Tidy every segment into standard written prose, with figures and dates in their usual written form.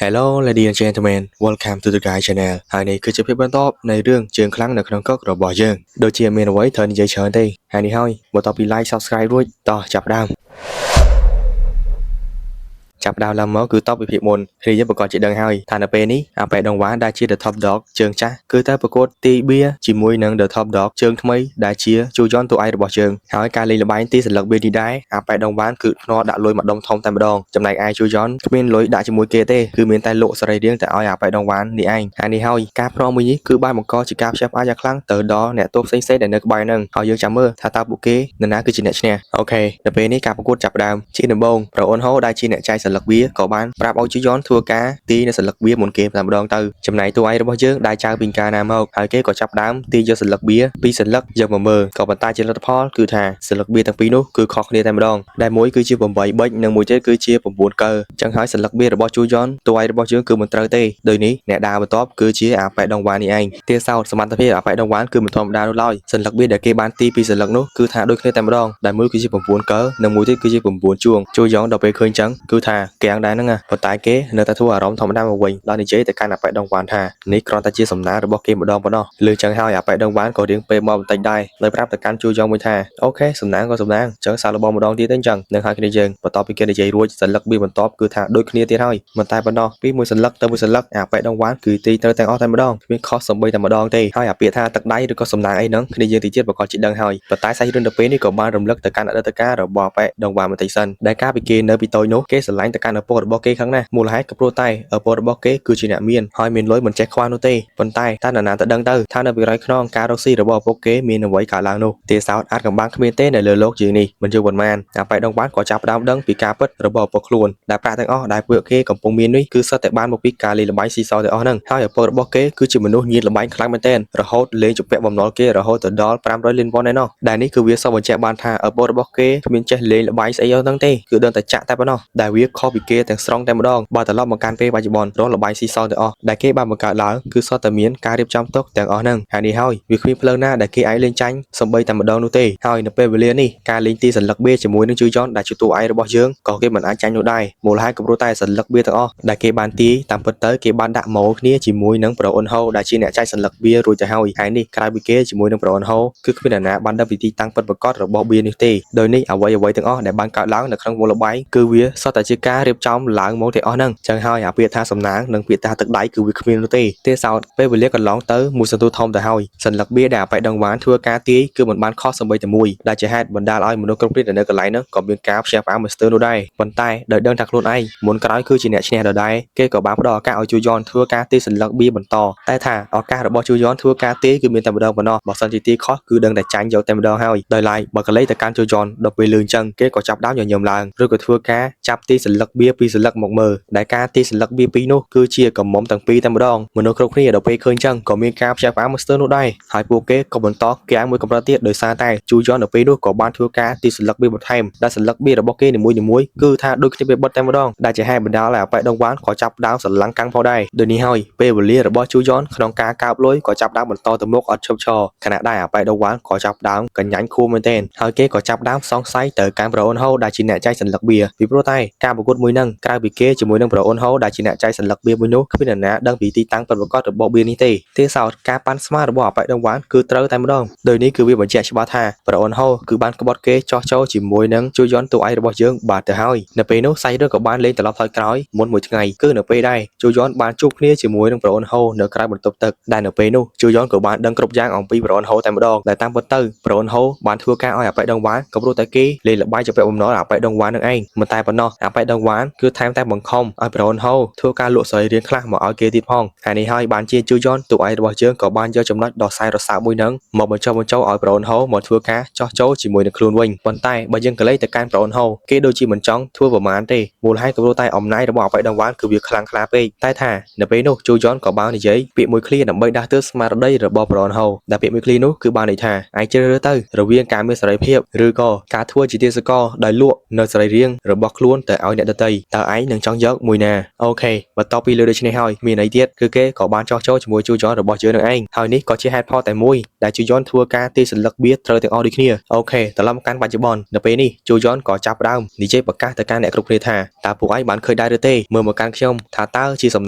Hello ladies and gentlemen welcome to the Guy Channel ហើយនេះគឺជាភាពបន្តនៃរឿងជើងខ្លាំងនៅក្នុងកុករបស់យើងដូចជាមានអ្វីត្រូវនិយាយច្រើនទេហើយនេះហើយបន្ទាប់ពី like subscribe រួចតោះចាប់ដើមចាប់ដើមឡើងមកគឺតបពីភាពមុនគ្នាយើងប្រកាសជាដឹងហើយថានៅពេលនេះអាប៉ែដងវ៉ាដែលជា The Top Dog ជើងចាស់គឺតែប្រកួតទីបៀជាមួយនឹង The Top Dog ជើងថ្មីដែលជាជូយ៉នតួឯករបស់យើងហើយការលេងល្បែងទីសន្លឹកបៀនេះដែរអាប៉ែដងវ៉ាគឺភ្នាល់ដាក់លុយម្ដុំធំតែម្ដងចំណែកឯជូយ៉នគ្មានលុយដាក់ជាមួយគេទេគឺមានតែលក់សរីរាង្គតែឲ្យអាប៉ែដងវ៉ានេះឯងហើយនេះហើយការប្រមួយនេះគឺបានបង្កជាការផ្ទះផ្អើលយ៉ាងខ្លាំងទៅដល់អ្នកទោសផ្សេងៗដែលនៅក្បែរហ្នឹងហើយយើងចាំមើលថាតើពួកគេនរណាគឺជាអ្នកឈ្នះអូខេដល់ពេលនេះការប្រកួតចាប់ផ្ដើមជាដំបូងប្រអូនហូដែលជាអ្នកចែកសន្លឹកបៀក៏បានប្រាប់ឲ្យជូយ៉នធ្វើការទីនៅសន្លឹកបៀមុនគេតែម្ដងទៅចំណែកតួឯករបស់យើងដែលចៅពីការណាមកហើយគេក៏ចាប់ដើមទីយកសន្លឹកបៀពីសន្លឹកយកមកមើលក៏ប៉ុន្តែជាលទ្ធផលគឺថាសន្លឹកបៀទាំងពីរនោះគឺខុសគ្នាតែម្ដងដែលមួយគឺជា8ប៊ិចនិងមួយទៀតគឺជា9កើអញ្ចឹងហើយសន្លឹកបៀរបស់ជូយ៉នតួឯករបស់យើងគឺមិនត្រូវទេដូចនេះអ្នកដើរបន្ទាប់គឺជាអាប៉ែដងវ៉ានេះឯងទាសោតសមត្ថភាពអាប៉ែដងវ៉ាគឺមិនធម្មតានោះឡើយសន្លឹកបៀដែលគេបានទីពីសន្លឹកនោះគឺថាដូចគ្នាតែម្ដងដែលមួយគឺជា9កើនិងមួយទៀតគឺជា9ជួងជូយ៉នដល់ពេលឃើញអញ្ចឹងគឺថាកៀងដែរហ្នឹងប៉ុន្តែគេនៅតែធ្វើអារម្មណ៍ធម្មតាមកវិញដល់និយាយទៅកាន់អាប៉ែដងវ៉ានថានេះគ្រាន់តែជាសំណាងរបស់គេម្ដងប៉ុណ្ណោះលើចឹងហើយអាប៉ែដងវ៉ានក៏រៀងពេលមកបន្តិចដែរដោយប្រាប់ទៅកាន់ជូយ៉នមួយថាអូខេសំណាងក៏សំណាងចឹងសាកល្បងម្ដងទៀតទេអញ្ចឹងនឹងហើយគ្នាយើងបន្ទាប់ពីគេនិយាយរួចសន្លឹកបៀបន្ទាប់គឺថាដូចគ្នាទៀតហើយមិនតែប៉ុណ្ណោះពីមួយសន្លឹកទៅមួយសន្លឹកអាប៉ែដងវ៉ានគឺទីត្រូវទាំងអស់តែម្ដងគ្មានខុសសំបីតែម្ដងទេហើយអាពាក្យថាទឹកដៃឬក៏សំណាងអីហ្នឹងគ្នាយើងទីទៀតប្រកាសជាដឹងហើយប៉ុន្តែសាច់រឿងទៅពេលនេះក៏បានរំលឹកទៅកាន់អតីតកាលរបស់ប៉ែដងវ៉ានបន្តិចសិនដែលកាលពីគេនៅពីតូចនោះគេស្រឡាញ់ទៅកាន់ឪពុករបស់គេខាងណាមូលហេតុក៏ព្រោះតែឪពុករបស់គេគឺជាអ្នកមានហើយមានលុយមិនចេះខ្វះនោះទេប៉ុន្តែតើនរណាទៅដឹងទៅថានៅពីក្រោយខ្នងការរកស៊ីរបស់ឪពុកគេមានអ្វីកើតឡើងនោះទាសោតអាចកំបាំងគ្មានទេនៅលើโลกជាងនេះមិនយូរប៉ុន្មានអាប៉ែដងវ៉ានក៏ចាប់ផ្ដើមដឹងពីការពិតរបស់ឪពុកខ្លួនដែលប្រាក់ទាំងអស់ដែលពួកគេកំពុងមាននេះគឺសុទ្ធតែបានមកពីការលេងល្បែងស៊ីសោទាំងអស់ហ្នឹងហើយឪពុករបស់គេគឺជាមនុស្សញៀនល្បែងខ្លាំងមែនទែនរហូតលេងជំពាក់បំណុលគេរហូតទៅដល់500លានវ៉ុនឯណោះដែលនេះគឺវាសបញ្ជាក់បានថាឪពុករបស់គេគ្មានចេះលេងល្បែងស្អីហ្នឹងទេគឺដឹងតែចាក់តែប៉ុណ្ណោះដែលវាខុសពីគេទាំងស្រុងតែម្ដងបើត្រឡប់មកកាន់ពេលបច្ចុប្បន្នរកល្បែងស៊ីសោទាំងអស់ដែលគេបានបង្កើតឡើងគឺសុទ្ធតែមានការរៀបចំទុកទាំងអស់ហ្នឹងហើយនេះហើយវាគ្មានផ្លូវណាដែលគេអាចលេងចាញ់សំបីតែម្ដងនោះទេហើយនៅពេលវេលានេះការលេងទីសន្លឹកបៀជាមួយនឹងជូយ៉នដែលជាតួឯករបស់យើងក៏គេមិនអាចចាញ់នោះដែរមូលហេតុក៏ព្រោះតែសន្លឹកបៀទាំងអស់ដែលគេបានទីតាមពិតទៅគេបានដាក់ម៉ូគ្នាជាមួយនឹងប្រូអ៊ុនហូដែលជាអ្នកចែកសន្លឹកបៀរួចទៅហើយនេះក្រៅពីគេជាមួយនឹងប្រូអ៊ុនហូគឺគ្មានអ្នកណាបានដឹងពីទីតាំងពិតប្រាកដរបស់បៀនេះទេដោយនេះអ្វីទាំងអស់ដែលបានកើតឡើងនៅក្នុងវង់ល្បែងគឺវាសុទ្ធតែជាការរៀបចំឡើងមកទាំងអស់ហ្នឹងចឹងហើយអាពាក្យថាសំណាងនិងពាក្យថាទឹកដៃគឺវាគ្មាននោះទេទេសោតពេលវេលាកន្លងទៅមួយសន្ទុះធំទៅហើយសន្លឹកបៀដែលអាប៉ែដងវ៉ានធ្វើការទាយគឺមិនបានខុសសំបីតែមួយដែលជាហេតុបណ្ដាលឲ្យមនុស្សគ្រប់គ្នានៅកន្លែងហ្នឹងក៏មានការផ្ទះផ្អើលមួយស្ទើរនោះដែរប៉ុន្តែដោយដឹងថាខ្លួនឯងមុនក្រោយគឺជាអ្នកឈ្នះដដែលគេក៏បានផ្ដល់ឱកាសឲ្យជូយ៉នធ្វើការទាយសន្លឹកបៀបន្តតែថាឱកាសរបស់ជូយ៉នធ្វើការទាយគឺមានតែម្ដងប៉ុណ្ណោះបើសិនជាទាយខុសគឺដឹងតែចាញ់យកតែម្ដងហើយដោយឡែកបើកលេសទៅកាន់ជូយ៉នដល់ពេលលឿនអញ្ចឹងគេក៏ចាប់ដើមញញឹមឡើងឬក៏ធ្វើការចាប់ទាយសន្លឹកបៀពីរសន្លឹកមកមើលដែលការទាយសន្លឹកបៀពីរនោះគឺជាកំមុំទាំងពីរតែម្ដងមនុស្សគ្រប់គ្នាដល់ពេលឃើញអញ្ចឹងក៏មានការផ្ទះផ្អើលមួយស្ទើរនោះដែរហើយពួកគេក៏បន្តកៀងមួយកម្រិតទៀតដោយសារតែជូយ៉នដល់ពេលនោះក៏បានធ្វើការទាយសន្លឹកបៀបន្ថែមដែលសន្លឹកបៀរបស់គេនីមួយៗគឺថាដូចគ្នាវាបិទតែម្ដងដែលជាហេតុបណ្ដាលឲ្យអាប៉ែដងវ៉ានក៏ចាប់ដើមស្រឡាំងកាំងផងដែរដូចនេះហើយពេលវេលារបស់ជូយ៉នក្នុងការកើបលុយក៏ចាប់ដើមបន្តទៅមុខអត់ឈប់ឈរខណៈដែលអាប៉ែដងវ៉ានក៏ចាប់ដើមកញ្ញាញ់ខួរមែនទែនហើយគេក៏ចាប់ដើមសង្ស័យទៅកាន់ប្រូអ៊ុនហូដែលជាអ្នកចែកសន្លឹកបៀពីព្រោះតែការប្រកួតមួយហ្នឹងក្រៅពីគេជាមួយនឹងប្រូអ៊ុនហូដែលជាអ្នកចែកសន្លឹកបៀមួយនោះគ្មានអ្នកណាដឹងពីទីតាំងពិតប្រាកដរបស់បៀនេះទេទេសោតការប៉ាន់ស្មានរបស់អាប៉ែដងវ៉ានគឺត្រូវតែម្ដងដោយនេះគឺវាបញ្ជាក់ច្បាស់ថាប្រូអ៊ុនហូគឺបានក្បត់គេចោះចូលជាមួយនឹងជូយ៉នតួឯករបស់យើងបាទទៅហើយនៅពេលនោះសាច់រឿងក៏បានលេងត្រឡប់ថយក្រោយមុនមួយថ្ងៃគឺនៅពេលដែរជូយ៉នបានជួបគ្នាជាមួយនឹងប្រូអ៊ុនហូនៅក្រៅបន្ទប់ទឹកដែលនៅពេលនោះជូយ៉នក៏បានដឹងគ្រប់យ៉ាងអំពីប្រូអ៊ុនហូតែម្ដងដែលតាមពិតទៅប្រូអ៊ុនហូបានធ្វើការឲ្យអាប៉ែដងវ៉ានក៏ព្រោះតែគេលេងល្បែងជាពាក់បំណុលអាប៉ែដងវ៉ាននឹងឯងមិនតែប៉ុណ្ណោះអាប៉ែដងវ៉ានគឺថែមទាំងបង្ខំឲ្យប្រូអ៊ុនហូធ្វើការលក់សរីរាង្គខ្លះមកឲ្យគេទៀតផងហើយនេះហើយបានជាជូយ៉នតួឯករបស់យើងក៏បានយកចំណុចដ៏សែនរសើបមួយហ្នឹងមកបញ្ចុះឲ្យប្រូអ៊ុនហូមកធ្វើការចោះចូលជាមួយនឹងខ្លួនវិញប៉ុន្តែបើយើងក៏លេចទៅកាន់ប្រូអ៊ុនហូគេដូចជាមិនចង់ធ្វើប្រមាណទេមូលហេតុក៏ព្រោះតែអំណាចរបស់អាប៉ែដងវ៉ានគឺវាខ្លាំងក្លាពេកតែថានៅពេលនោះជូយ៉នក៏បាននិយាយពាក្យមួយឃ្លាដើម្បីដាស់តឿនស្មារតីរបស់ប្រូអ៊ុនហូដែលពាក្យមួយឃ្លានោះគឺបានន័យថាឯងជ្រើសរើសទៅរវាងការមានសេរីភាពឬក៏ការធ្វើជាទាសករដោយលក់នៅសរីរាង្គរបស់ខ្លួនទៅឲ្យអ្នក អ្នកដតីតើឯងនឹងចង់យកមួយណាអូខេបន្ទាប់ពីលើដូចនេះហើយមានអីទៀតគឺគេក៏បានចោះចូលជាមួយជូយ៉នរបស់យើងនឹងឯងហើយនេះក៏ជាហេតុផលតែមួយដែលជូយ៉នធ្វើការទីសន្លឹកបៀត្រូវទាំងអស់ដូចគ្នាអូខេត្រឡប់មកកាន់បច្ចុប្បន្ននៅពេលនេះជូយ៉នក៏ចាប់ផ្ដើមនិយាយប្រកាសទៅកាន់អ្នកគ្រប់គ្នាថាតើពួកឯងបានឃើញដែរឬទេមើលមកកាន់ខ្ញុំថាតើជាសំ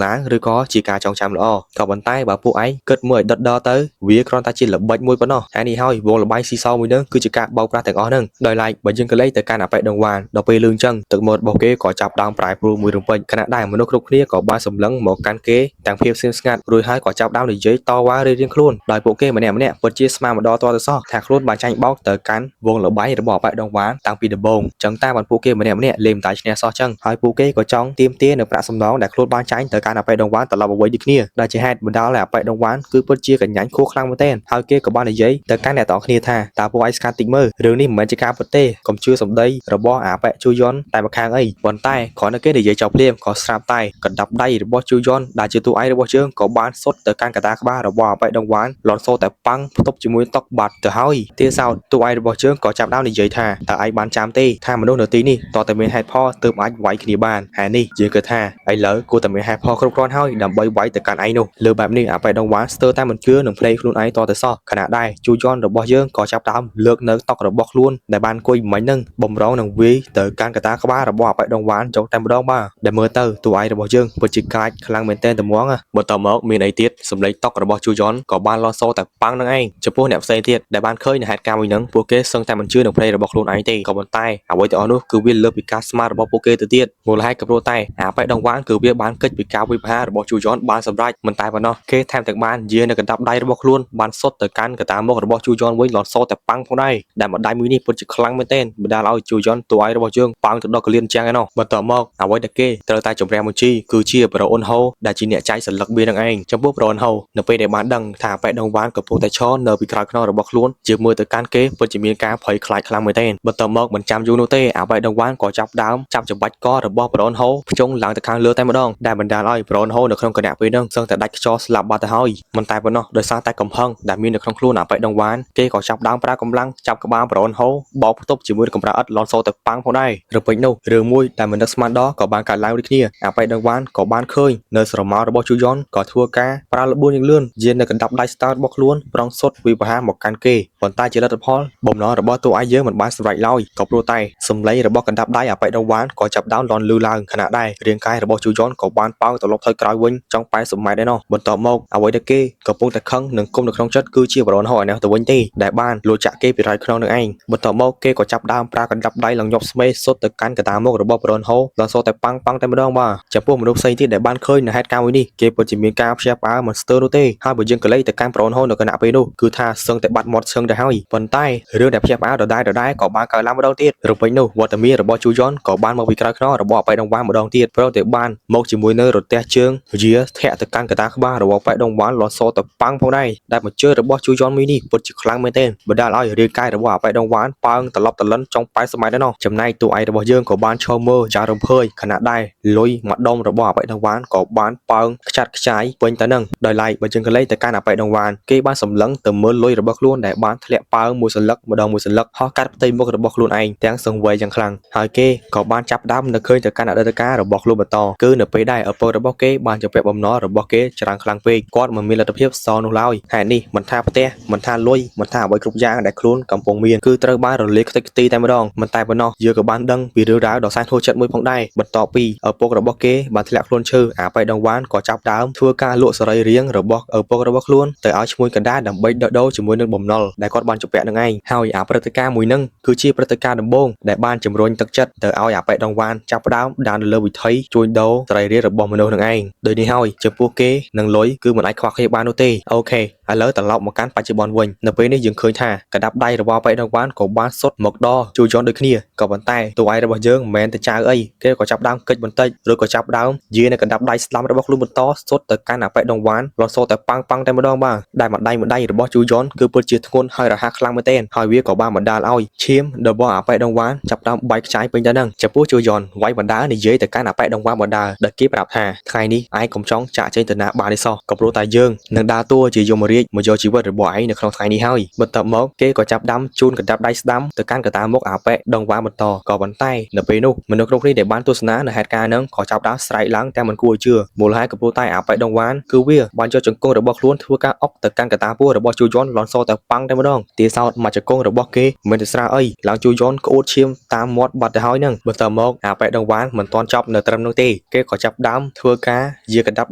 ណាងឬក៏ជាការចងចាំល្អក៏ប៉ុន្តែបើពួកឯងគិតមើលឲ្យដិតដល់ទៅវាគ្រាន់តែជាល្បិចមួយប៉ុណ្ណោះហើយនេះហើយវងលបាយស៊ីសោមួយនឹងគឺជាការបោកប្រាស់ទាំងអស់ហ្នឹងដោយឡែកបើយើងក៏លេខទៅកាន់អបិដងវ៉ានដល់ពេលលឿនចឹងទឹកមាត់របស់គេក៏ចាប់ដើមប្រែប្រួលមួយរំពេចខណៈដែលមនុស្សគ្រប់គ្នាក៏បានសម្លឹងមកកាន់គេទាំងភាពស្ងៀមស្ងាត់រួចហើយក៏ចាប់ដើមនិយាយតវ៉ារៀងៗខ្លួនដោយពួកគេម្នាក់ពិតជាស្មានម្ដងតទៅសោះថាខ្លួនបានចាញ់បោកទៅកាន់វងលបាយរបស់អបិដងវ៉ានតាំងពីដំបូងចឹងតែបានពួកគេម្នាក់លេងមិនតាឈ្នះសោះចឹងហើយពួកគេក៏ចង់ទាមទារនៅប្រាក់សំណងដែលខ្លួនបានចាញ់ទៅកាន់អបិដងវ៉ានត្រឡប់មកវិញដូចគ្នាដែលជាហេតុបណ្ដាលឲ្យអបិដងវ៉ានគឺពិតជាកញ្ញាញ់ខួរខ្លាំងមែនទែនហើយគេក៏បាននិយាយទៅកាន់អ្នកទាំងគ្នាថាតើពួកឯងស្កាត់តិចមើលរឿងនេះមិនមែនជាការពិតទេកុំជឿសម្ដីរបស់អបិជូយ៉នតែម្ខាងអីប៉ុន្តែគ្រាន់តែគេនិយាយចោលភ្លាមក៏ស្រាប់តែកណ្ដាប់ដៃរបស់ជូយ៉នដែលជាតួឯករបស់យើងក៏បានសុទ្ធទៅកាន់កតាក្បាលរបស់អបិដងវ៉ានលន់សូតែប៉ាំងផ្ទប់ជាមួយតុកបាត់ទៅហើយទាសោតតួឯករបស់យើងក៏ចាប់ដើមនិយាយថាតើឯងបានចាំទេថាមនុស្សនៅទីនេះតើតែមានហេតុផលទើបអាចវាយគ្នាបានហើយនេះយើងគិតថាឥឡូវគួរតែមានហេតុផលគ្រប់គ្រាន់ហើយដើម្បីវាយទៅកាន់ឯងនោះលើបែបនេះអបិដងវ៉ានស្ទើរតែមិនជឿនឹងភ្លេចខ្លួនឯងតទៅសោះខណៈដែរជូយ៉នរបស់យើងក៏ចាប់ដើមលើកនៅតុករបស់ខ្លួនដែលបានអង្គុយមិញហ្នឹងបំរុងនឹងវាយទៅកាន់កតាក្បាលរបស់អបិដងវ៉ានចុះតែម្ដងបាទដែលមើលទៅតួឯករបស់យើងពិតជាកាចខ្លាំងមែនទែនតែហ្មងបន្តមកមានអីទៀតសម្លេងតុករបស់ជូយ៉នក៏បានលន់សូតែប៉ាំងនឹងឯងចំពោះអ្នកផ្សេងទៀតដែលបានឃើញនៅហេតុការណ៍មួយហ្នឹងពួកគេសឹងតែមិនជឿនឹងភ្លេចរបស់ខ្លួនឯងទេក៏ប៉ុន្តែអ្វីទាំងអស់នោះគឺវាលើសពីការស្មានរបស់ពួកគេទៅទៀតមូលហេតុក៏ព្រោះតែអបិដងវ៉ានគឺវាបានកិច្ចពីការវិភាគរបស់ជូយ៉នបានសម្រេចមិនតែប៉ុណ្ណោះគេថែមទាំងបានយានៅកណ្ដាប់ដៃរបស់ខ្លួនបានសុទ្ធទៅកាន់កតាមុខរបស់ជូយ៉នវិញលន់សូតែប៉ាំងផងដែរដែលម្ដាយមួយនេះពិតជាខ្លាំងមែនទែនបណ្ដាលឲ្យជូយ៉នតួឯករបស់យើងប៉ាំងទៅដល់កលៀនចាំងឯណោះបន្តមកអ្វីដែលគេត្រូវតែជំរះមួយជីគឺជាប្រអ៊ុនហូដែលជាអ្នកចាយសន្លឹកបៀនឹងឯងចំពោះប្រអ៊ុនហូនៅពេលដែលបានដឹងថាអបិដងវ៉ានកំពុងតែឈរនៅពីក្រោយខ្នងរបស់ខ្លួនជាមើលទៅកាន់គេពិតជាមានការភ័យខ្លាចខ្លាំងមែនទែនបន្តមកមិនចាំយូរនោះទេអបិដងវ៉ានក៏ចាប់ដើមចាប់ចំបាច់ករបស់ប្រអ៊ុនហូភ្ជង់ឡើងទៅខាងលើតែម្ដងដែលបណ្ដាលឲ្យប្រអ៊ុនហូនៅក្នុងគណៈពេលហ្នឹងសឹងតែដាច់ខ្យល់ស្លាប់បាត់ទៅហើយមិនតែប៉ុណ្ណោះដោយសារតែកំហឹងដែលមាននៅក្នុងខ្លួនអបិដងវ៉ានគេក៏ចាប់ដើមប្រើកម្លាំងចាប់ក្បាលប្រអ៊ុនហូបោកផ្ទប់ជាមួយនឹងកម្រាអិតលន់សូទៅប៉ាំងផងដែរឬពេចនោះរឿងមួយដែលមិននឹកស្មានដល់ក៏បានកើតឡើងដូចគ្នាអបិដងវ៉ានក៏បានឃើញនៅស្រមោលរបស់ជូយ៉នក៏ធ្វើការប្រើល្បឿនយ៉ាងលឿនយាននៅកណ្ដាប់ដៃស្តើតរបស់ខ្លួនប្រងសុទ្ធវិបហាមកកាន់គេប៉ុន្តែជាលទ្ធផលបំណងរបស់តួឯកយើងមិនបានសម្រេចឡើយក៏ព្រោះតែសម្លេងរបស់កណ្ដាប់ដៃអបិដងវ៉ានក៏ចាប់ដើមលន់លឺឡើងខណៈដែររាងកាយរបស់ជូយ៉នក៏បានប៉ោងត្រឡប់ទៅក្រោយវិញចង់80ម៉ែត្រដែរនោះបន្ទាប់មកអ្វីដែលគេកំពុងតែខឹងនិងគុំនៅក្នុងចិត្តគឺជាបរនហោឯនោះទៅវិញទេដែលបានលួចចាក់គេពីរៃខ្នងនឹងឯងបន្ទាប់មកគេក៏ចាប់ដើមប្រើកណ្ដាប់ដៃឡើងញាប់ស្មេសុទ្ធទៅកាន់កតាមុខរបស់បរនហោលន់សូតែប៉ាំងប៉ាំងតែម្ដងបាទចំពោះមនុស្សផ្សេងទៀតដែលបានឃើញនៅហេតុការណ៍មួយនេះគេពិតជាមានការភ្ញាក់ផ្អើលមិនស្ទើរនោះទេហើយបើយើងក៏លេខទៅកាន់បរនហោនៅគណៈពេលនោះគឺថាសឹងតែបាត់មាត់ឈឹងទៅហើយប៉ុន្តែរឿងដែលភ្ញាក់ផ្អើលដដែលក៏បានកើតឡើងម្ដងទៀតរំពេចនោះវត្តមានរបស់ជូយ៉នក៏បានមកពីក្រោយខ្នងរបស់អបិដងវ៉ានម្ដងទៀតព្រមទាំងបានមកជាមួយនៅរទះជើងយាធាក់ទៅកាន់កតាក្បាលរបស់អបិដងវ៉ានលន់សូទៅប៉ាំងផងដែរដែលមកជើរបស់ជូយ៉នមួយនេះពិតជាខ្លាំងមែនទែនបណ្ដាលឲ្យរាងកាយរបស់អបិដងវ៉ានប៉ើងត្រឡប់តលិនចុង80ម៉ែត្រដែរនោះចំណែកតួឯករបស់យើងក៏បានឈរមើលចារំភើយខណៈដែរលុយមួយដុំរបស់អបិដងវ៉ានក៏បានប៉ើងខ្ចាត់ខ្ចាយពេញទៅនឹងដោយឡែកបើយើងក៏លេខទៅកាន់អបិដងវ៉ានគេបានសម្លឹងទៅមើលលុយរបស់ខ្លួនដែលបានធ្លាក់ប៉ើងមួយសន្លឹកម្ដងមួយសន្លឹកហោះកាត់ផ្ទៃមុខរបស់ខ្លួនឯងទាំងសង្វេយយ៉ាងខ្លាំងហើយគេក៏បានចាប់ដើមនៅឃើញទៅកាន់អតីតកាលរបស់ខ្លួនបន្តគឺនៅពេលដែលឪពុករបស់គេបានជំពាក់បំណុលរបស់គេច្រើនខ្លាំងពេកគាត់មិនមានលទ្ធភាពសងនោះឡើយហេតុនេះមិនថាផ្ទះមិនថាលុយមិនថាអ្វីគ្រប់យ៉ាងដែលខ្លួនកំពុងមានគឺត្រូវបានរលាយខ្ទេចខ្ទីតែម្ដងមិនតែប៉ុណ្ណោះយើងក៏បានដឹងពីរឿងរ៉ាវដ៏សែនហួសចិត្តមួយផងដែរបន្ទាប់ពីឪពុករបស់គេបានធ្លាក់ខ្លួនឈឺអបិដងវ៉ានក៏ចាប់ដើមធ្វើការលក់សរីរាង្គរបស់ឪពុករបស់ខ្លួនទៅឲ្យឈ្មួញកណ្ដាលដើម្បីដកដូរជាមួយនឹងបំណុលដែលគាត់បានជំពាក់នឹងឯងហើយអាព្រឹត្តិការណ៍មួយហ្នឹងគឺជាព្រឹត្តិការណ៍ដំបូងដែលបានជំរុញទឹកចិត្តទៅឲ្យអបិដងវ៉ានចាប់ផ្ដើមដើរនៅលើវិថីជួញដូរសរីរាង្គរបស់មនុស្សនឹងឯងដោយនេះហើយចំពោះគេនឹងលុយគឺមិនអាចខ្វះគ្នាបាននោះទេអូខេឥឡូវត្រឡប់មកកាន់បច្ចុប្បន្នវិញនៅពេលនេះយើងឃើញថាកណ្ដាប់ដៃរបស់អបិដងវ៉ានក៏បានសុទ្ធមកដល់ជូយ៉នដូចគ្នាក៏ប៉ុន្តែតួឯករបស់យើងមិនមែនតែចៅអីគេក៏ចាប់ដើមកិច្ចបន្តិចឬក៏ចាប់ដើមយានៅកណ្ដាប់ដៃស្ដាំរបស់ខ្លួនបន្តសុទ្ធទៅកាន់អបិដងវ៉ានលន់សូតែប៉ាំងប៉ាំងតែម្ដងបាទដែលម្ដាយរបស់ជូយ៉នគឺពិតជាធ្ងន់ហើយរហ័សខ្លាំងមែនទែនហើយវាក៏បានបណ្ដាលឲ្យឈាមរបស់អបិដងវ៉ានចាប់ដើមបែកខ្ចាយពេញទៅនឹងចំពោះជូយ៉នវាយបណ្ដានិយាយទៅកាន់អបិដងវ៉ានបណ្ដាដែលគេប្រាប់ថាថ្ងៃនេះឯងកុំចង់ចាក់ចេញទៅណាបានទេសោះក៏ព្រោះតែយើងនឹងដើរតួជាយមរា រាជមកយកជីវិតរបស់ឯងនៅក្នុងថ្ងៃនេះហើយបន្ទាប់មកគេក៏ចាប់ដាំជូនកណ្ដាប់ដៃស្ដាំទៅកាន់កតាមុខអាប៉ែដងវ៉ាបន្តក៏ប៉ុន្តែនៅពេលនោះមនុស្សគ្រប់គ្នាដែលបានទស្សនានៅហេតុការណ៍ហ្នឹងក៏ចាប់ដាំស្រែកឡើងតែមិនគួរជឿមូលហេតុក៏ព្រោះតែអាប៉ែដងវ៉ាគឺវាបានយកចង្គង់របស់ខ្លួនធ្វើការអុកទៅកាន់កតាពោះរបស់ជូយន់លន់សទៅប៉ាំងតែម្ដងទាសោតមកចង្គង់របស់គេមិនទៅស្រាអីឡើងជូយន់ក្អួតឈាមតាមមាត់បាត់ទៅហើយហ្នឹងបន្ទាប់មកអាប៉ែដងវ៉ាមិនទាន់ចប់នៅត្រឹមនោះទេគេក៏ចាប់ដើមធ្វើការយាកណ្ដាប់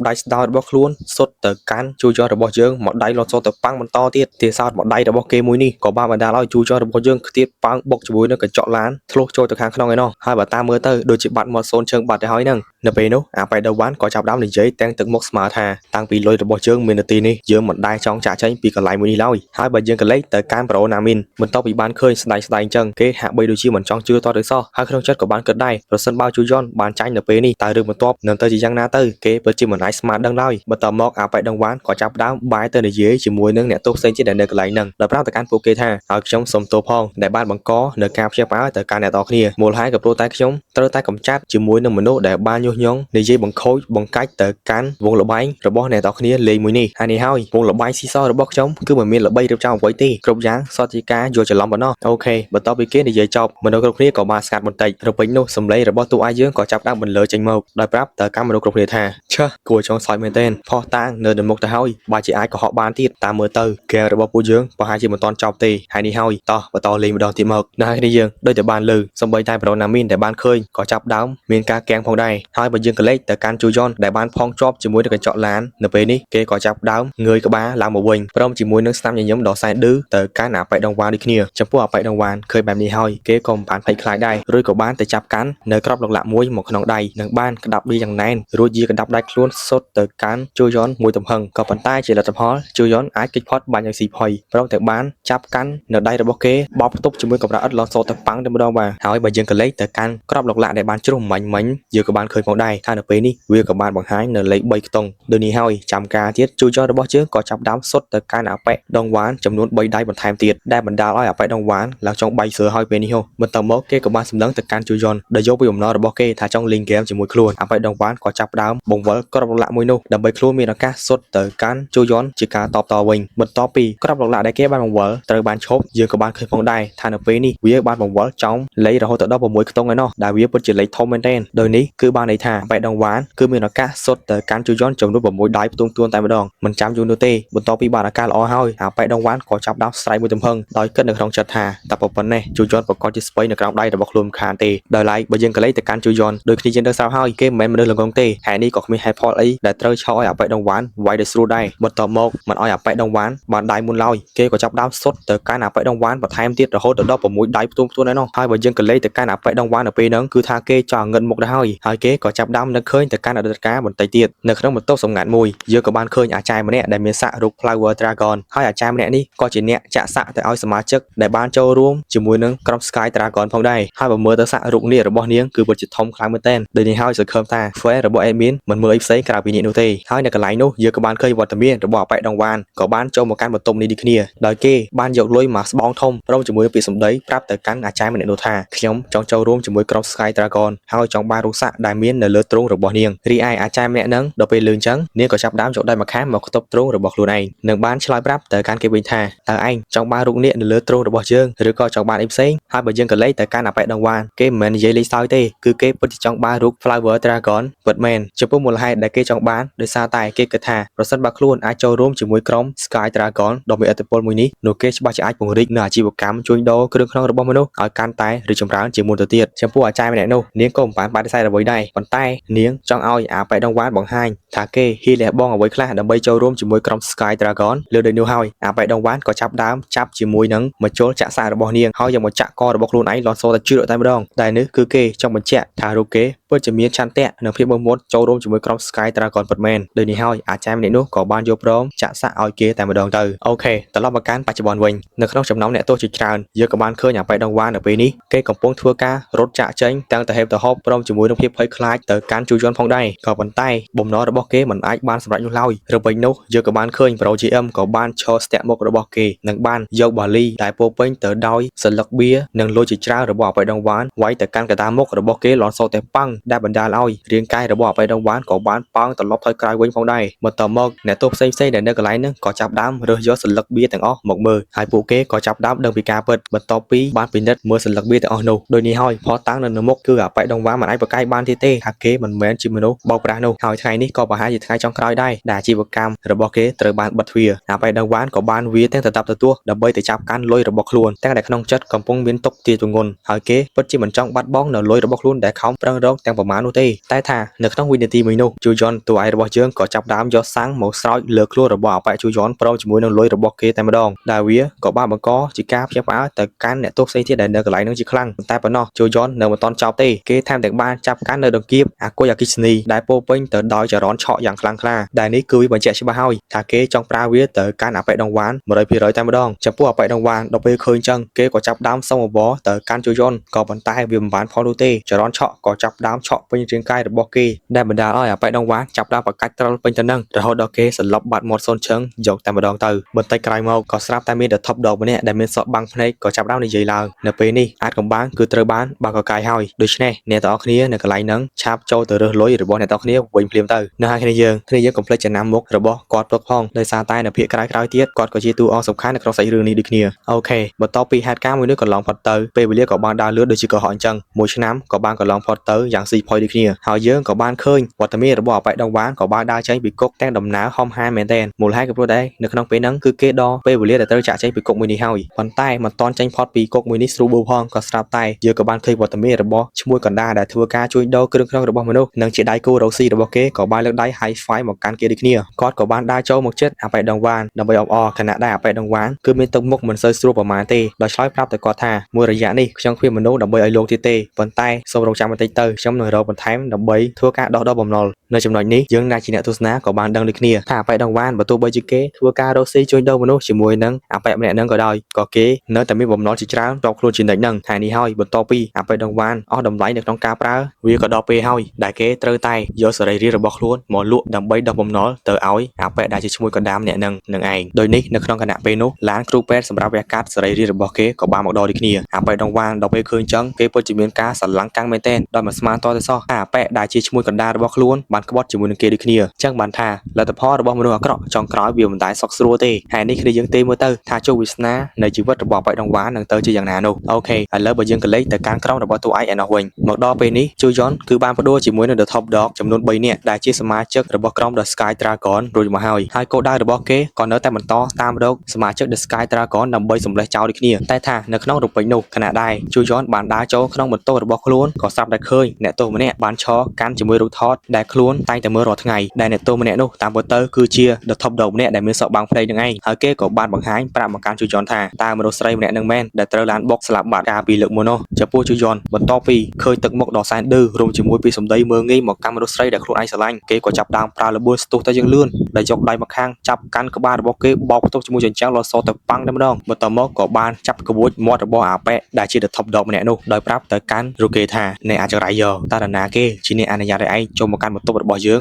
ដៃស្ដោរបស់ខ្លួនសុទ្ធទៅកាន់ជូយន់របស់យើងមកដៃលន់សទៅប៉ាំងបន្តទៀតទាសោតមកដៃរបស់គេមួយនេះក៏បានបណ្ដាលឲ្យជូយន់របស់យើងខ្ទាតប៉ាំងបុកជាមួយនឹងកញ្ចក់ឡានធ្លុះចូលទៅខាងក្នុងឯណោះហើយបើតាមមើលទៅដូចជាបាត់មាត់សូនជើងបាត់ទៅហើយហ្នឹងនៅពេលនោះអាប៉ែដងវ៉ាក៏ចាប់ដើមនិយាយទាំងទឹកមុខស្មើថាតាំងពីលុយរបស់យើងមាននាទីនេះយើងមិនដែលចង់ចាក់ចេញពីកន្លែងមួយនេះឡើយហើយបើយើងក៏លេចទៅកាន់ប្រូណាមីនបន្ទាប់ពីបានឃើញស្ដាយអញ្ចឹងគេហាក់បីដូចជាមិនចង់ជឿតទៅសោះហើយក្នុងចិត្តក៏បានគិតដែរប្រសិនបើជូយន់បានចាញ់នៅពេលនេះតើរឿងបន្ទាប់នឹងទៅជាយ៉ាងណាទៅគេពិតជាមិនអាចស្មានដឹងឡើយបន្ទាប់មកអាប៉ែដងវ៉ាក៏ចាប់ដើមបែរទៅនិយាយជាមួយនឹងអ្នកទោសផ្សេងទៀតដែលនៅកន្លែងហ្នឹងដោយប្រាប់ទៅកាន់ពួកគេថាឲ្យខ្ញុំសុំទោសផងដែលបានបង្កនៅការភ្ញាក់ផ្អើលទៅកាន់អ្នកនរគ្នាមូលហេតុក៏ព្រោះតែខ្ញុំត្រូវតែកម្ចាត់ជាមួយនឹងមនុស្សដែលបានញុះញង់និយាយបង្ខូចបង្កាច់ទៅកាន់វងលបែងរបស់អ្នកនរគ្នាលេងមួយនេះហើយនេះហើយវងលបែងស៊ីសរបស់ខ្ញុំគឺមិនមានល្បីរៀបចំអ្វីទេគ្រប់យ៉ាងសតជាការយល់ច្រឡំប៉ុណ្ណោះអូខេបន្ទាប់ពីគេនិយាយចប់មនុស្សគ្រប់គ្នាក៏បានស្ងាត់បន្តិចទៅពេញនោះសម្លេងរបស់ទូអាយយើងក៏ចាប់ដើមបន្លឺចេញមកដោយប្រាប់ទៅកាន់មនុស្សគ្រប់គ្នាថាឈើគួរចង់សោយមែនទែនផោះតាងនៅមុខទៅហើយបើជាអាចក៏ហក់បានទៀតតាមមើលទៅហ្គេមរបស់ពួកយើងប្រហែលជាមិនទាន់ចប់ទេហើយនេះហើយតោះបន្តលេងម្ដងទៀតមកនៅហើយនេះយើងដូចតែបានលើសំបីតែប្រូណាមីនដែលបានឃើញក៏ចាប់ដើមមានការកៀងផងដែរហើយបើយើងក៏លេចទៅកាន់ជូយន់ដែលបានផងជាប់ជាមួយនឹងកញ្ចក់ឡាននៅពេលនេះគេក៏ចាប់ដើមងើយក្បាលឡើងមកវិញព្រមជាមួយនឹងស្នាមញញឹមដ៏សែនឌឺទៅកាន់អាប៉ែដងវ៉ាដូចគ្នាចំពោះអាប៉ែដងវ៉ាឃើញបែបនេះហើយគេក៏មិនបានភ័យខ្លាចដែររួចក៏បានទៅចាប់កាន់នៅក្របឡុកឡាក់មួយមកក្នុងដៃនិងបានក្តាប់វាយ៉ាងណែនរួចយាកណ្ដាប់ដៃខ្លួនសុទ្ធទៅកាន់ជូយន់មួយទំហឹងក៏ប៉ុន្តែជាលទ្ធផលជូយន់អាចគេចផុតបានយ៉ាងស៊ីផុយព្រមទាំងបានចាប់កាន់នៅដៃរបស់គេបោកផ្ទប់ជាមួយកម្រាស់ឥដ្ឋលន់សទៅប៉ាំងតែម្ដងបាទហើយបើយើងក៏លេខទៅកាន់ក្របឡុកឡាក់ដែលបានជ្រុះមាញ់យើងក៏បានឃើញផងដែរថានៅពេលនេះវាក៏បានបង្ហាញនៅលេខ3ខ្ទង់ដូចនេះហើយចាំការទៀតជូយន់របស់យើងក៏ចាប់ដើមសុទ្ធទៅកាន់អាប៉ែដងវ៉ានចំនួន3ដៃបន្ថែមទៀតដែលបណ្ដាលឲ្យអាប៉ែដងវ៉ានឡើងចង់បែកសើហើយពេលនេះហ៎បន្ទាប់មកគេក៏បានសម្លឹងទៅកាន់ជូយន់ដែលយកពីបំណងរបស់គេថាចង់លេងហ្គេមជាមួយខ្លួនអាប៉ែដងវ៉ានក៏ចាប់ដើមបង្វិលក្របឡុកឡាក់មួយនោះដើម្បីខ្លួនមានឱកាសសុទ្ធទៅកាន់ជូយន់ជាការតបតវិញបន្ទាប់ពីក្របឡុកឡាក់ដែលគេបានបង្វិលត្រូវបានឈប់យើងក៏បានឃើញផងដែរថានៅពេលនេះវាបានបង្វិលចំលេខរហូតដល់6ខ្ទង់ឯណោះដែលវាពិតជាលេខធំមែនទែនដោយនេះគឺបានន័យថាអាប៉ែដងវ៉ានគឺមានឱកាសសុទ្ធទៅកាន់ជូយន់ចំនួន6ដៃផ្ទួងតែម្ដងមិនចាំយូរនោះទេបន្ទាប់ពីបានឱកាសល្អហើយអាប៉ែដងវ៉ានក៏ចាប់ដើមស្រែកមួយទំហឹងដោយគិតនៅក្នុងចិត្តថាតែប៉ុណ្ណេះជូយន់ប្រកាសជាស្ពៃនៅក្រោមដៃរបស់ខ្លួនមិនខានទេដោយឡែកបើយើងក៏លេខទៅកាន់ជូយន់ដូចគ្នាយើងដឹងស្រាប់ហើយគេមិនមែនមនុស្សល្ងងទេហើយនេះក៏គ្មានហេតុផលអីដែលត្រូវឆោឲ្យអាប៉ែដងវ៉ានវាយដោយស្រួលដែរបន្ទាប់មកមិនឲ្យអាប៉ែដងវ៉ានបានដៃមុនឡើយគេក៏ចាប់ដើមសុទ្ធទៅកាន់អាប៉ែដងវ៉ានបន្ថែមទៀតរហូតដល់6ដៃផ្ទួងឯណោះហើយបើយើងក៏លេខទៅកាន់អាប៉ែដងវ៉ាននៅពេលហ្នឹងគឺថាគេចង់ងឹតមុខទៅហើយគេក៏ចាប់ដើមនឹកឃើញទៅកាន់អតីតកាលបន្តិចទៀតនៅក្នុងបន្ទប់សម្ងាត់មួយយើងក៏បានឃើញអាចារ្យម្នាក់ដែលមានសាក់រូប Flower Dragon ហើយអាចារ្យម្នាក់នេះក៏ជាអ្នកចាក់សាក់ទៅឲ្យសមាជិកដែលបានចូលរួមជាមួយនឹងក្រុម Sky Dragon ផងដែរហើយបើមើលទៅសាក់រូបនេះរបស់នាងគឺពិតជាធំខ្លាំងមែនទែនដូចនេះហើយសង្ឃឹមថា Fair របស់ Admin មិនមើលអីផ្សេងក្រៅពីនេះនោះទេហើយនៅកន្លែងនោះយើងក៏បានឃើញវត្តមានរបស់អាប៉ែដងវ៉ានក៏បានចូលមកកាន់បន្ទប់នេះដូចគ្នាដោយគេបានយកលុយមកស្បោងធំព្រមជាមួយពាក្យសម្ដីប្រាប់ទៅកាន់អាចារ្យម្នាក់នោះថាខ្ញុំចង់ចូលរួមជាមួយក្រុម Sky Dragon ហើយចង់បានរូបសាក់ដែលមាននៅលើទ្រូងរបស់នាងរីឯអាចារ្យម្នាក់ហ្នឹងដល់ពេលលឺអញ្ចឹងនាងក៏ចាប់ដើមយកដៃម្ខាងមកខ្ទប់ទ្រូងរបស់ខ្លួនឯងនឹងបានឆ្លើយប្រាប់ទៅកាន់គេវិញថាតើឯងចង់បានរូបនាគនៅលើទ្រូងរបស់យើងឬក៏ចង់បានអីផ្សេងហើយបើយើងក៏លេខទៅកាន់អាប៉ែដងវ៉ានគេមិនមែននិយាយលេងសើចទេគឺគេពិតជាចង់បានរូប Flower Dragon ពិតមែនចំពោះមូលហេតុដែលគេចង់បានដោយសារតែគេគិតថាប្រសិនបើខ្លួនអាចចូលរួមជាមួយក្រុម Sky Dragon ដ៏មានឥទ្ធិពលមួយនេះនោះគេច្បាស់ជាអាចពង្រីកនូវអាជីវកម្មជួញដូរគ្រឿងក្នុងរបស់មនុស្សឲ្យកាន់តែរីកចម្រើនជាងមុនទៅទៀតចំពោះអាចារ្យម្នាក់នោះនាងក៏មិនបានបដិសេធអ្វីដែរប៉ុន្តែនាងចង់ឲ្យអាប៉ែដងវ៉ានបង្ហាញថាគេហ៊ានលះបង់អ្វីខ្លះដើម្បីចូលរួមជាមួយក្រុម Sky Dragon លើដូចនោះហើយអាប៉ែដងវ៉ានក៏ចាប់ដើមចាប់ជាមួយនឹងមជុលចាក់សាក់របស់នាងហើយយកមកចាក់ករបស់ខ្លួនឯងលន់សទៅជឿតែម្ដងតែនេះគឺគេចង់បញ្ជាក់ថារូបគេពិតជាមានឆន្ទៈនិងភាពមុតមាំចូលរួមជាមួយក្រុម Sky Dragon ពិតមែនដូចនេះហើយអាចារ្យម្នាក់នោះក៏បានយកព្រមចាក់សាក់ឲ្យគេតែម្ដងទៅអូខេត្រឡប់មកកាន់បច្ចុប្បន្នវិញនៅក្នុងចំណោមអ្នកទោសជាច្រើនយើងក៏បានឃើញអាប៉ែដងវ៉ាននៅពេលនេះគេកំពុងធ្វើការរត់ចាក់ចេញទាំងទៅហេបទៅហូបព្រមជាមួយនឹងភាពភ័យខ្លាចទៅកាន់ជូយន់ផងដែរក៏ប៉ុន្តែបំណងរបស់គេមិនអាចបានសម្រេចនោះឡើយឬវិញនោះយើងក៏បានឃើញ Pro GM ក៏បានឈរស្ទាក់មុខរបស់គេនិងបានយកបាលីដែលពោពេញទៅដោយសន្លឹកបៀនិងលុយជាច្រើនរបស់អាប៉ែដងវ៉ានវាយទៅកាន់កណ្ដាលមុខរបស់គេលន់សតែប៉ាំងដែលបណ្ដាលឲ្យរាងកាយរបស់អាប៉ែដងវ៉ានក៏បានប៉ោងត្រឡប់ថយក្រោយវិញផងដែរបន្ទាប់មកអ្នកទោសផ្សេងៗដែលនៅកន្លែង ហ្នឹងក៏ចាប់ដើមរើសយកសន្លឹកបៀទាំងអស់មកមើលហើយពួកគេក៏ចាប់ដើមដឹងពីការពិតបន្ទាប់ពីបានពិនិត្យមើលសន្លឹកបៀទាំងអស់នោះដូចនេះហើយផតតាំងនៅមុខគឺអាប៉ែដងវ៉ាមិនអាចប្រកែកបានទៀតទេថាគេមិនមែនជាមនុស្សបោកប្រាស់នោះហើយថ្ងៃនេះក៏ប្រហែលជាថ្ងៃចុងក្រោយដែរដែលអាជីវកម្មរបស់គេត្រូវបានបិទទ្វារអាប៉ែដងវ៉ាក៏បានវាទាំងទៅតាប់ទទួលដើម្បីទៅចាប់កាន់លុយរបស់ខ្លួនទាំងដែលក្នុងចិត្តកំពុងមានទុកទាទងន់ហើយគេពិតជាមិនចង់បាត់បង់នៅលុយរបស់ខ្លួនដែលខំប្រឹងរកទាំងប្រមាណនោះទេតែថានៅក្នុងវិនាទីមួយនោះជូយ៉នតួឯករបស់យើងក៏ចាប់ដើមយកសាំងមកស្រោចលើខ្លួនរបស់អាប៉ែជូយ៉នព្រមជាមួយនឹងលុយរបស់គេតែម្ដងដែលវាក៏បានបង្កជាការភ្ញាក់ផ្អើលទៅកាន់អ្នកទោសផ្សេងទៀតដែលនៅកន្លែងនោះជាខ្លាំងតែប៉ុណ្ណោះជូយ៉ននៅមិនទាន់ចប់ទេគេថែមទាំងបានចាប់កាន់នៅដង្គៀបអាគុយអគិសនីដែលពោពេញទៅដោយចរន្តឆក់យ៉ាងខ្លាំងក្លាដែលនេះគឺវាបញ្ជាក់ច្បាស់ហើយថាគេចង់ប្រើវាទៅកាន់អាប៉ែដងវ៉ាន 100% តែម្ដងចំពោះអាប៉ែដងវ៉ានដល់ពេលឃើញចឹងគេក៏ចាប់ដើមសុំអបអរទៅកាន់ជូយ៉នក៏ប៉ុន្តែវាមិនបានផលនោះទេចរន្តឆក់ក៏ចាប់ដើមឆក់ពេញរាងកាយរបស់គេដែលបណ្ដាលឲ្យអាប៉ែដងវ៉ានចាប់ដើមប្រកាច់ត្រិលពេញទៅនឹងរហូតដល់គេសន្លប់បាត់មាត់សូនឈឹងយកតែម្ដងទៅបន្តិចក្រោយមកក៏ស្រាប់តែមានThe Top Dog ម្នាក់ដែលមានសក់បាំងភ្នែកក៏ចាប់ដើមនិយាយឡើងនៅពេលនេះអាចកំបាំងគឺត្រូវបានបើកកាយហើយដូច្នេះអ្នកទាំងអស់គ្នានៅកន្លែងហ្នឹងឆាប់ចូលទៅរើសលុយរបស់អ្នកទាំងអស់គ្នាវិញភ្លាមទៅនៅហើយគ្នាយើងកុំភ្លេចចំណាំមុខរបស់គាត់ទុកផងដោយសារតែនៅភាគក្រោយទៀតគាត់ក៏ជាតួអង្គសំខាន់នៅក្នុងសាច់រឿងនេះដូចគ្នាអូខេបន្ទាប់ពីហេតុការណ៍មួយនេះកន្លងផុតទៅពេលវេលាក៏បានដើរលឿនដូចជាកុហកអញ្ចឹងមួយឆ្នាំក៏បានកន្លងផុតទៅយ៉ាងស៊ីផុយដូចគ្នាហើយយើងក៏បានឃើញវត្តមានរបស់អាប៉ែដងវ៉ានក៏បានដើរចេញពីគុកទាំងដំណើរហំហាមែនទែនមូលហេតុក៏ព្រោះដែរនៅក្នុងពេលហ្នឹងគឺគេដកពេលវេលាដែលត្រូវចាក់ចេញពីគុកមួយនេះហើយប៉ុន្តែមិនទាន់ចេញផុតពីគុកមួយនេះស្រួលបួផងក៏ស្រាប់តែយើងក៏បានឃើញវត្តមានរបស់ឈ្មោះកណ្ដាលដែលធ្វើការជួញដូរគ្រឿងក្នុងរបស់មនុស្សនិងជាដៃគូរកស៊ីរបស់គេក៏បានលើកដៃ high five មកកាន់គេដូចគ្នាគាត់ក៏បានដើរចូលមកជិតអាប៉ែដងវ៉ានដើម្បីអបអរខណៈដែលអាប៉ែដងវ៉ានគឺមានទឹកមុខមិនសូវស្រួលប្រមាណទេដោយឆ្លើយប្រាប់ទៅគាត់ថាមួយរយៈនេះខ្ញុំគ្មានមនុស្សដើម្បីឲ្យលោកទៀតទេប៉ុន្តែសូមរងចាំបន្តិចទៅខ្ញុំនឹងរកបន្ថែមដើម្បីធ្វើការដោះដូរបំណុលនៅចំណុចនេះយើងដែលជាអ្នកទស្សនាក៏បានដឹងដូចគ្នាថាអាប៉ែដងវ៉ានបើទោះបីជាគេធ្វើការរកស៊ីជួញដូរមនុស្សជាមួយនឹងអាប៉ែម្នាក់ហ្នឹងក៏ដោយក៏គេនៅតែមានបំណុលជាច្រើនជាប់ខ្លួនជានិច្ចហ្នឹងថ្ងៃនេះហើយបន្ទាប់ពីអាប៉ែដងវ៉ានអស់តម្លៃនៅក្នុងការប្រើវាក៏ដល់ពេលហើយដែលគេត្រូវតែយកសរីរាង្គរបស់ខ្លួនមកលក់ដើម្បីដោះបំណុលទៅឲ្យអាប៉ែដែលជាឈ្មោះកណ្ដាលម្នាក់ហ្នឹងនឹងឯងដោយនេះនៅក្នុងគណៈពេលនោះឡានគ្រូពេទ្យសម្រាប់វះកាត់សរីរាង្គរបស់គេក៏បានមកដល់ដូចគ្នាអាប៉ែដងវ៉ានដល់ពេលឃើញចឹងគេពិតជាមានការស្រឡាំងកាំងមែនទែនដោយមិនស្មានតទៅសោះអាប៉ែដែលជាឈ្មោះកណ្ដាលរបស់ខ្លួនបានក្បត់ជាមួយនឹងគេដូចគ្នាចឹងបានថាលទ្ធផលរបស់មនុស្សអាក្រក់ចុងក្រោយវាមិនដែលសុខស្រួលទេហើយនេះគ្នាយើងទេមើលទៅថាជោគវាសនានៃជីវិតរបស់អាប៉ែដងវ៉ាននឹងទៅជាយ៉ាងណានោះអូខេឥឡូវបើយើងកលេចទៅកាន់ក្រុមរបស់តួឯកឯណោះវិញមកដល់ពេលនេះជូយ៉នគឺបានបដូរជាមួយនឹង The Top Dog ចំនួន3នាក់ដែលជាសមាជិករបស់ក្រុម The Sky Dragon រួចមកហើយគោលដៅរបស់គេក៏នៅតែបន្តតាមរកសមាជិក The Sky Dragon ដើម្បីសម្លេះចោលដូចគ្នាតែថានៅក្នុងរំពេចនោះខណៈដែរជូយ៉នបានដើរចូលក្នុងបន្ទប់របស់ខ្លួនក៏ស្រាប់តែឃើញអ្នកទោសម្នាក់បានឈរកាន់ជាមួយរូបថតដែលខ្លួនតែងតែមើលរាល់ថ្ងៃដែលអ្នកទោសម្នាក់នោះតាមពិតទៅគឺជា The Top Dog ម្នាក់ដែលមានសក់បាំងភ្នែកនឹងឯងហើយគេក៏បានបង្ហាញប្រាប់មកកាន់ជូយ៉នថាតើមនុស្សស្រីម្នាក់នឹងមែនដែលត្រូវឡានបុកស្លាប់បាត់កាលពីលើកមុននោះចំពោះជូយ៉នបន្ទាប់ពីឃើញទឹកមុខដ៏សែនឌឺរួមជាមួយពីសម្ដីមើងងាយមកកាន់មនុស្សស្រីដែលខ្លួនឯងស្រឡាញ់គេក៏ចាប់ដើមប្រើលបួនស្ទុះទៅយ៉ាងលឿនដែលយកដៃមកខាងចាប់កាន់ក្បាលរបស់គេបោកផ្ទុកជាមួយចិញ្ចាំងលសទៅប៉ាំងតែម្ដងបន្ទាប់មកក៏បានចាប់ក្បួចមាត់របស់អាប៉ែដែលជា The Top Dog ម្នាក់នោះដោយប្រាប់ទៅកាន់រូគេថាអ្នកអាចរៃយកតើនរណាគេជាអ្នកអនុញ្ញាតឲ្យឯងចូលមកកាន់បន្ទប់របស់យើង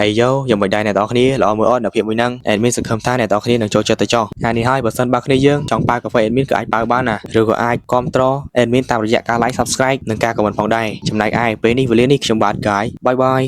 អីយ៉ូយ៉ាងមិនដែរអ្នកនរគ្នាល្អមើលអត់នៅភាពមួយហ្នឹងអេដមីនសង្ឃឹមថាអ្នកនរគ្នានឹងចូលចិត្តទៅចោះថ្ងៃនេះហើយបើសិនបើគ្នាយើងចង់បើកាហ្វេអេដមីនក៏អាចបើបានណាឬក៏អាចគាំទ្រអេដមីនតាមរយៈការ like subscribe និងការ comment ផងដែរចំណែកឯពេលនេះវេលានេះខ្ញុំបាទកាយបាយបាយ